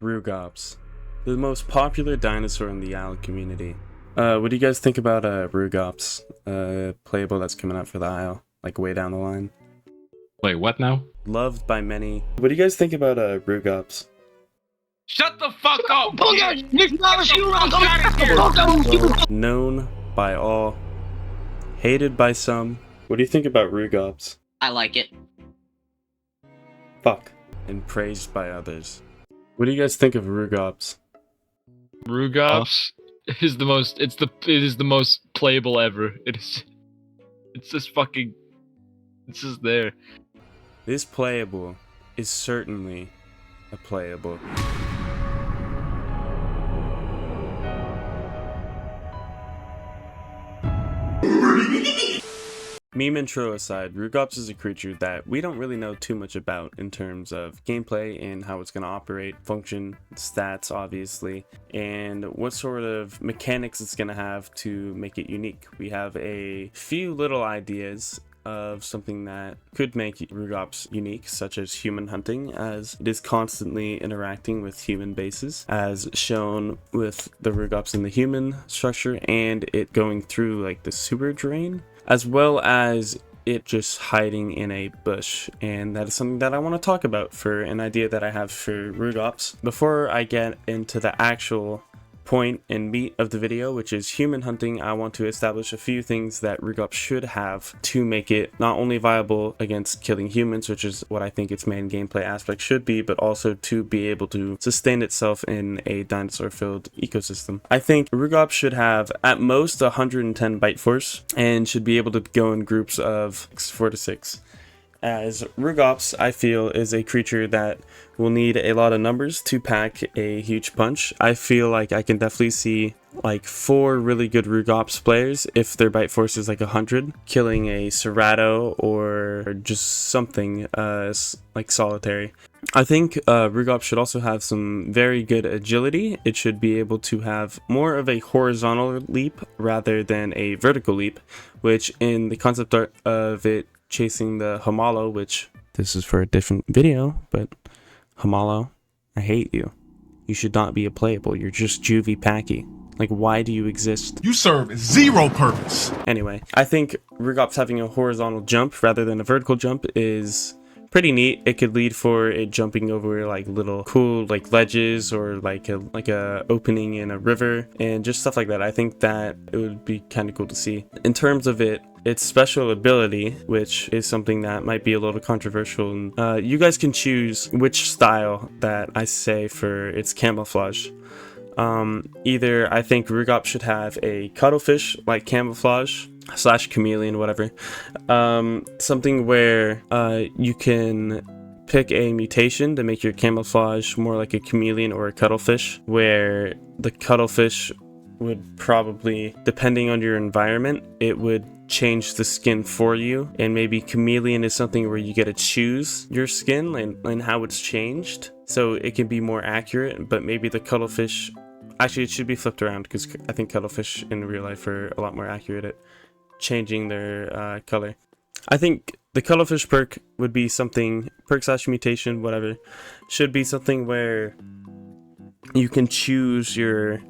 Rugops, the most popular dinosaur in the owl community. What do you guys think about Rugops, playable that's coming out for the Isle, like way down the line? Wait, what now? Loved by many. What do you guys think about Rugops? Shut the fuck up! Known by all, hated by some. What do you think about Rugops? I like it. Fuck. And praised by others. What do you guys think of Rugops? Rugops is the most. It is the most playable ever. It's just fucking. It's just there. This playable is certainly a playable. Meme intro aside, Rugops is a creature that we don't really know too much about in terms of gameplay and how it's going to operate, function, stats obviously, and what sort of mechanics it's going to have to make it unique. We have a few little ideas of something that could make Rugops unique, such as human hunting, as it is constantly interacting with human bases, as shown with the Rugops in the human structure and it going through like the sewer drain, as well as it just hiding in a bush. And that is something that I want to talk about for an idea that I have for Rugops. Before I get into the actual point and meat of the video, which is human hunting, I want to establish a few things that Rugops should have to make it not only viable against killing humans, which is what I think its main gameplay aspect should be, but also to be able to sustain itself in a dinosaur-filled ecosystem. I think Rugops should have at most 110 bite force and should be able to go in groups of 4 to 6. As Rugops, I feel, is a creature that will need a lot of numbers to pack a huge punch. I feel like I can definitely see like 4 really good Rugops players, if their bite force is like 100, killing a Cerato or just something like solitary. I think Rugops should also have some very good agility. It should be able to have more of a horizontal leap rather than a vertical leap, which in the concept art of it chasing the Homalo, which this is for a different video, but Homalo, I hate you. You should not be a playable. You're just juvie packy. Like, why do you exist? You serve zero purpose. Anyway, I think Rugops having a horizontal jump rather than a vertical jump is pretty neat. It could lead for it jumping over like little cool like ledges or like a opening in a river and just stuff like that. I think that it would be kind of cool to see. In terms of its special ability, which is something that might be a little controversial, you guys can choose which style that I say for its camouflage. Either I think Rugops should have a cuttlefish like camouflage / chameleon, whatever, something where you can pick a mutation to make your camouflage more like a chameleon or a cuttlefish, where the cuttlefish would probably, depending on your environment, it would change the skin for you, and maybe chameleon is something where you get to choose your skin and how it's changed, so it can be more accurate. But maybe the cuttlefish, actually it should be flipped around, because I think cuttlefish in real life are a lot more accurate at changing their color. I think the cuttlefish perk would be something, perk / mutation, whatever, should be something where you can choose your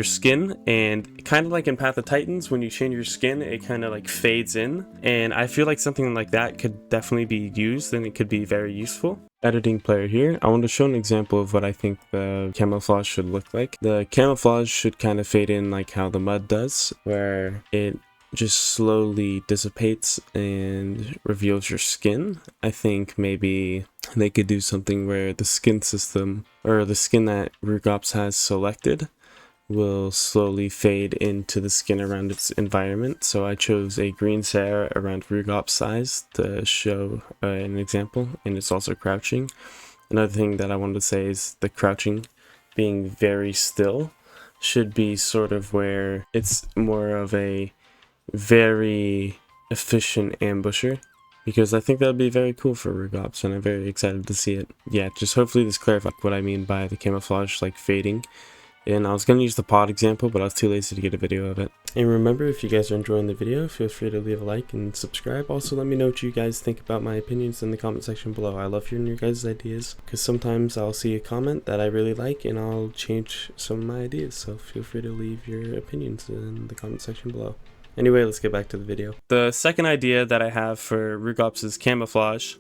skin, and kind of like in Path of Titans, when you change your skin, it kind of like fades in, and I feel like something like that could definitely be used, and it could be very useful. Editing player here, I want to show an example of what I think the camouflage should look like. The camouflage should kind of fade in like how the mud does, where it just slowly dissipates and reveals your skin. I think maybe they could do something where the skin system, or the skin that Rugops has selected, will slowly fade into the skin around its environment. So I chose a green Sarah around Rugops size to show an example, and it's also crouching. Another thing that I wanted to say is the crouching being very still should be sort of where it's more of a very efficient ambusher, because I think that would be very cool for Rugops, and I'm very excited to see it. Yeah, just hopefully this clarifies what I mean by the camouflage like fading. And I was going to use the pod example, but I was too lazy to get a video of it. And remember, if you guys are enjoying the video, feel free to leave a like and subscribe. Also, let me know what you guys think about my opinions in the comment section below. I love hearing your guys' ideas, because sometimes I'll see a comment that I really like and I'll change some of my ideas. So feel free to leave your opinions in the comment section below. Anyway, let's get back to the video. The second idea that I have for Rugops' camouflage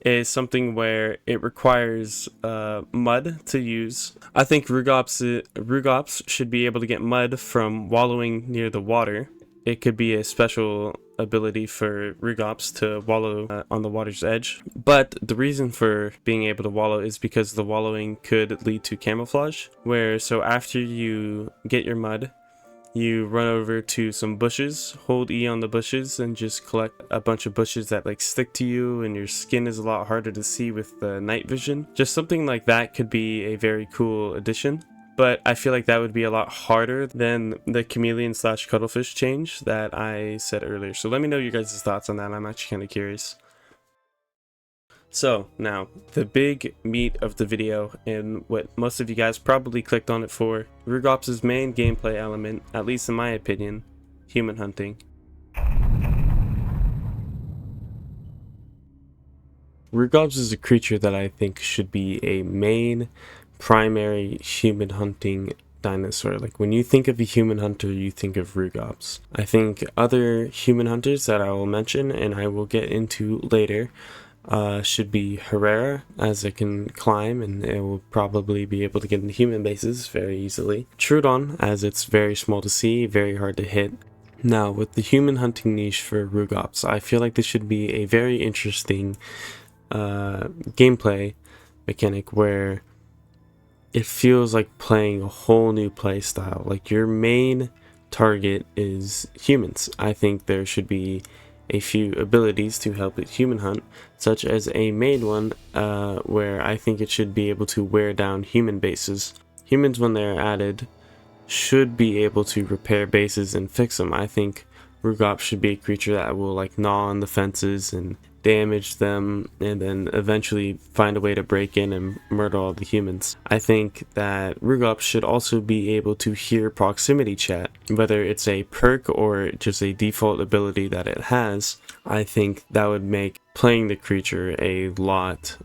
is something where it requires mud to use. I think Rugops should be able to get mud from wallowing near the water. It could be a special ability for Rugops to wallow on the water's edge. But the reason for being able to wallow is because the wallowing could lead to camouflage, so after you get your mud, you run over to some bushes, hold E on the bushes, and just collect a bunch of bushes that like stick to you, and your skin is a lot harder to see with the night vision. Just something like that could be a very cool addition, but I feel like that would be a lot harder than the chameleon / cuttlefish change that I said earlier. So let me know your guys' thoughts on that. I'm actually kind of curious. So now, the big meat of the video, and what most of you guys probably clicked on it for, Rugops' main gameplay element, at least in my opinion, human hunting. Rugops is a creature that I think should be a main, primary human hunting dinosaur. Like when you think of a human hunter, you think of Rugops. I think other human hunters that I will mention and I will get into later should be Herrera, as it can climb and it will probably be able to get into human bases very easily. Troodon, as it's very small to see, very hard to hit. Now, with the human hunting niche for Rugops, I feel like this should be a very interesting gameplay mechanic where it feels like playing a whole new play style. Like your main target is humans. I think there should be a few abilities to help it human hunt, such as a main one where I think it should be able to wear down human bases. Humans, when they're added, should be able to repair bases and fix them. I think Rugops should be a creature that will like gnaw on the fences and damage them, and then eventually find a way to break in and murder all the humans. I think that Rugops should also be able to hear proximity chat, whether it's a perk or just a default ability that it has. I think that would make playing the creature a lot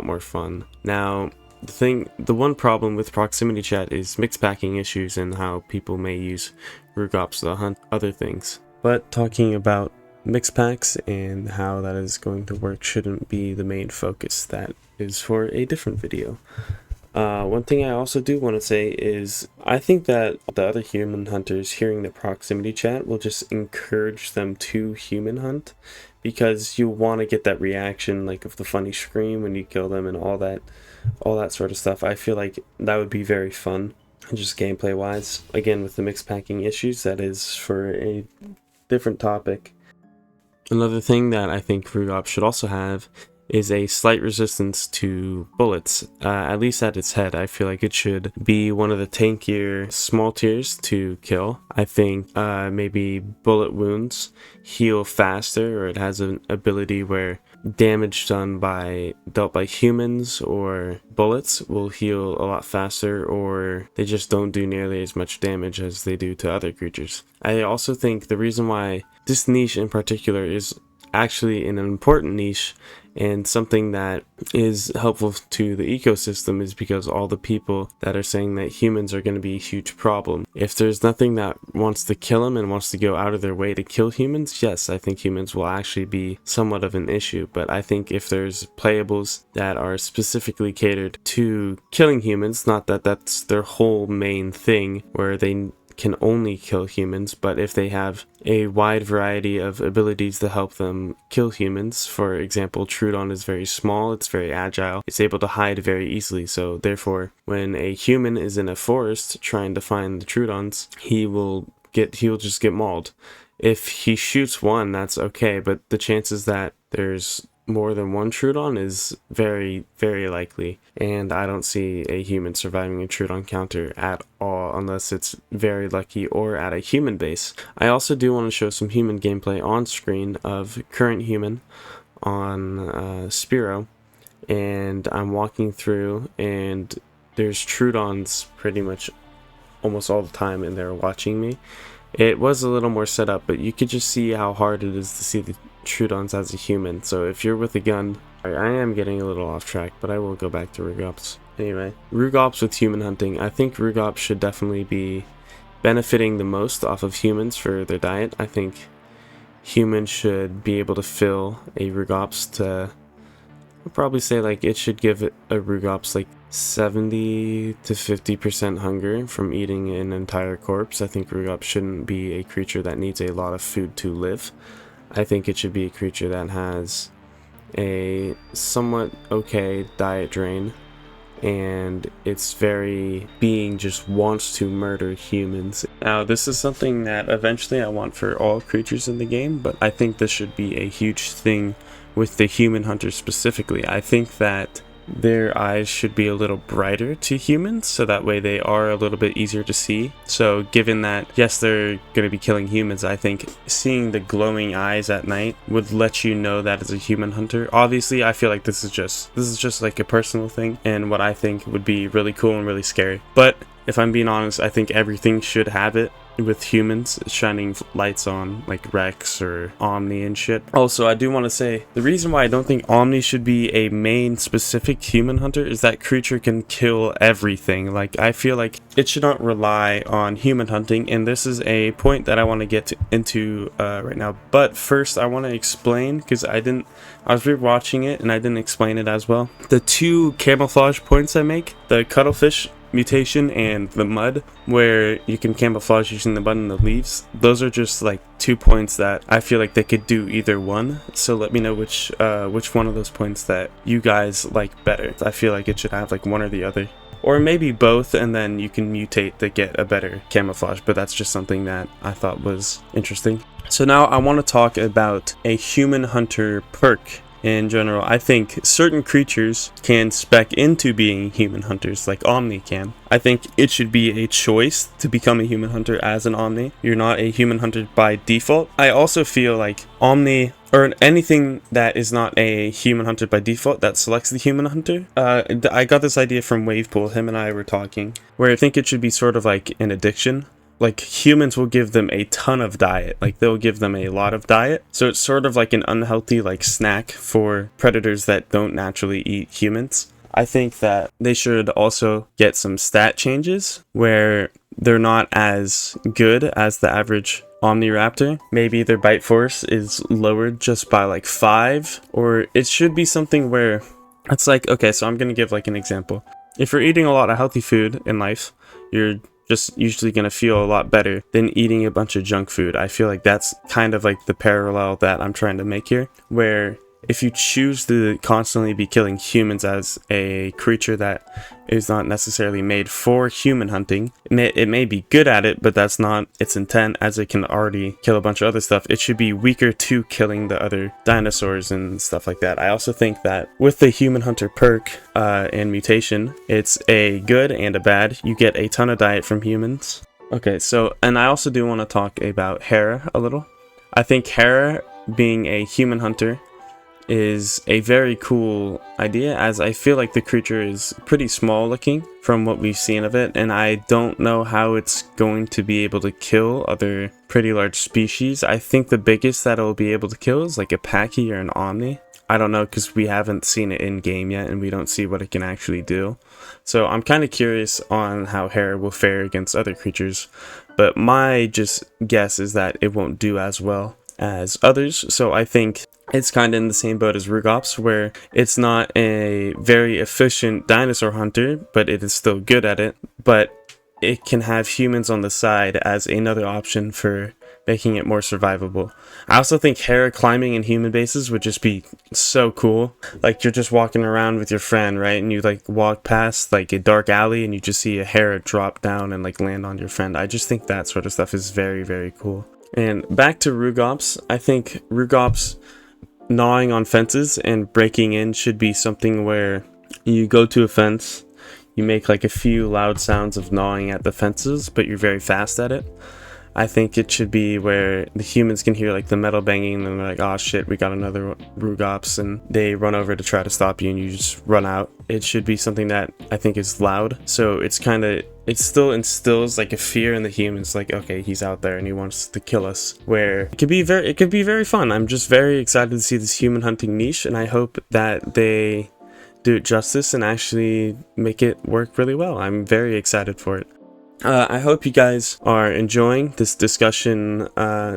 more fun. Now, the one problem with proximity chat is mixed packing issues and how people may use Rugops to hunt other things. But talking about mix packs and how that is going to work shouldn't be the main focus. That is for a different video. One thing I also do want to say is I think that the other human hunters hearing the proximity chat will just encourage them to human hunt, because you want to get that reaction like of the funny scream when you kill them and all that sort of stuff. I feel like that would be very fun, just gameplay wise. Again, with the mix packing issues, that is for a different topic. Another thing that I think Rugops should also have is a slight resistance to bullets, at least at its head. I feel like it should be one of the tankier small tiers to kill. I think maybe bullet wounds heal faster, or it has an ability where damage dealt by humans or bullets will heal a lot faster, or they just don't do nearly as much damage as they do to other creatures. I also think the reason why this niche in particular is actually an important niche and something that is helpful to the ecosystem is because all the people that are saying that humans are going to be a huge problem. If there's nothing that wants to kill them and wants to go out of their way to kill humans, yes, I think humans will actually be somewhat of an issue. But I think if there's playables that are specifically catered to killing humans, not that that's their whole main thing where they can only kill humans, but if they have a wide variety of abilities to help them kill humans, for example, Troodon is very small, it's very agile, it's able to hide very easily, so therefore when a human is in a forest trying to find the Troodons, he'll just get mauled. If he shoots one, that's okay, but the chances that there's more than one Troodon is very, very likely, and I don't see a human surviving a Troodon counter at all unless it's very lucky or at a human base. I also do want to show some human gameplay on screen of current human on Spiro, and I'm walking through and there's Troodons pretty much almost all the time and they're watching me. It was a little more set up, but you could just see how hard it is to see the Trudons as a human. So if you're with a gun, I am getting a little off track, but I will go back to Rugops. Anyway, Rugops with human hunting. I think Rugops should definitely be benefiting the most off of humans for their diet. I think humans should be able to fill a Rugops to, I'd probably say like it should give a Rugops like 70 to 50% hunger from eating an entire corpse. I think Rugops shouldn't be a creature that needs a lot of food to live. I think it should be a creature that has a somewhat okay diet drain, and its very being just wants to murder humans. Now, this is something that eventually I want for all creatures in the game, but I think this should be a huge thing with the human hunters specifically. I think that their eyes should be a little brighter to humans, so that way they are a little bit easier to see. So given that, yes, they're going to be killing humans, I think seeing the glowing eyes at night would let you know that as a human hunter. Obviously, I feel like this is just like a personal thing, and what I think would be really cool and really scary. But if I'm being honest, I think everything should have it, with humans shining lights on like Rex or Omni and shit. Also, I do want to say the reason why I don't think Omni should be a main specific human hunter is that creature can kill everything. Like, I feel like it should not rely on human hunting, and this is a point that I want to get into right now. But first, I want to explain, because I was rewatching it and I didn't explain it as well. The two camouflage points I make, the cuttlefish mutation and the mud, where you can camouflage using the mud and the leaves, those are just like 2 points that I feel like they could do either one. So let me know which one of those points that you guys like better. I feel like it should have like one or the other, or maybe both, and then you can mutate to get a better camouflage. But that's just something that I thought was interesting. So now I want to talk about a human hunter perk. In general, I think certain creatures can spec into being human hunters, like Omni can. I think it should be a choice to become a human hunter as an Omni. You're not a human hunter by default. I also feel like Omni, or anything that is not a human hunter by default that selects the human hunter. I got this idea from Wavepool, him and I were talking, where I think it should be sort of like an addiction. Like, humans will give them a ton of diet, like they'll give them a lot of diet, so it's sort of like an unhealthy like snack for predators that don't naturally eat humans. I think that they should also get some stat changes where they're not as good as the average Omniraptor. Maybe their bite force is lowered just by like 5, or it should be something where it's like, okay, so I'm gonna give like an example. If you're eating a lot of healthy food in life, you're just usually going to feel a lot better than eating a bunch of junk food. I feel like that's kind of like the parallel that I'm trying to make here, where if you choose to constantly be killing humans as a creature that is not necessarily made for human hunting, it may be good at it, but that's not its intent, as it can already kill a bunch of other stuff. It should be weaker to killing the other dinosaurs and stuff like that. I also think that with the human hunter perk and mutation, it's a good and a bad. You get a ton of diet from humans. Okay, so, and I also do want to talk about Hera a little. I think Hera being a human hunter is a very cool idea, as I feel like the creature is pretty small looking from what we've seen of it, and I don't know how it's going to be able to kill other pretty large species. I think the biggest that it'll be able to kill is like a Pachy or an Omni. I don't know, because we haven't seen it in game yet and we don't see what it can actually do. So I'm kind of curious on how Hera will fare against other creatures, but my just guess is that it won't do as well as others. So I think it's kind of in the same boat as Rugops, where it's not a very efficient dinosaur hunter, but it is still good at it. But it can have humans on the side as another option for making it more survivable. I also think Hera climbing in human bases would just be so cool. Like, you're just walking around with your friend, right? And you like walk past like a dark alley and you just see a Hera drop down and like land on your friend. I just think that sort of stuff is very, very cool. And back to Rugops, I think Rugops gnawing on fences and breaking in should be something where you go to a fence, you make like a few loud sounds of gnawing at the fences, but you're very fast at it. I think it should be where the humans can hear like the metal banging and they're like, oh shit, we got another Rugops, and they run over to try to stop you and you just run out. It should be something that I think is loud, so it's it still instills like a fear in the humans, like, okay, he's out there and he wants to kill us, where it could be very fun. I'm just very excited to see this human hunting niche, and I hope that they do it justice and actually make it work really well. I'm very excited for it. I hope you guys are enjoying this discussion,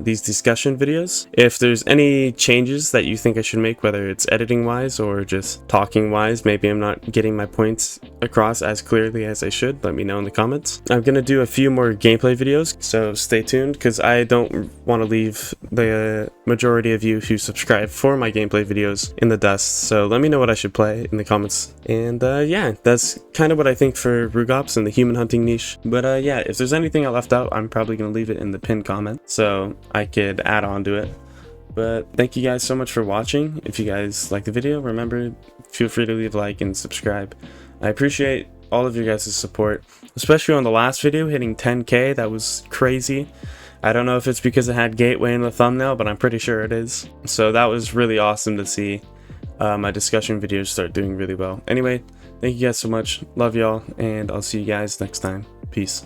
these discussion videos. If there's any changes that you think I should make, whether it's editing wise or just talking wise, maybe I'm not getting my points across as clearly as I should, let me know in the comments. I'm gonna do a few more gameplay videos, so stay tuned, because I don't want to leave the majority of you who subscribe for my gameplay videos in the dust. So let me know what I should play in the comments. And yeah, that's kind of what I think for Rugops and the human hunting niche. But yeah, if there's anything I left out, I'm probably going to leave it in the pinned comment so I could add on to it. But thank you guys so much for watching. If you guys like the video, remember, feel free to leave a like and subscribe. I appreciate all of your guys' support, especially on the last video hitting 10k. That was crazy. I don't know if it's because it had Gateway in the thumbnail, but I'm pretty sure it is. So that was really awesome to see my discussion videos start doing really well. Anyway, thank you guys so much. Love y'all, and I'll see you guys next time. Peace.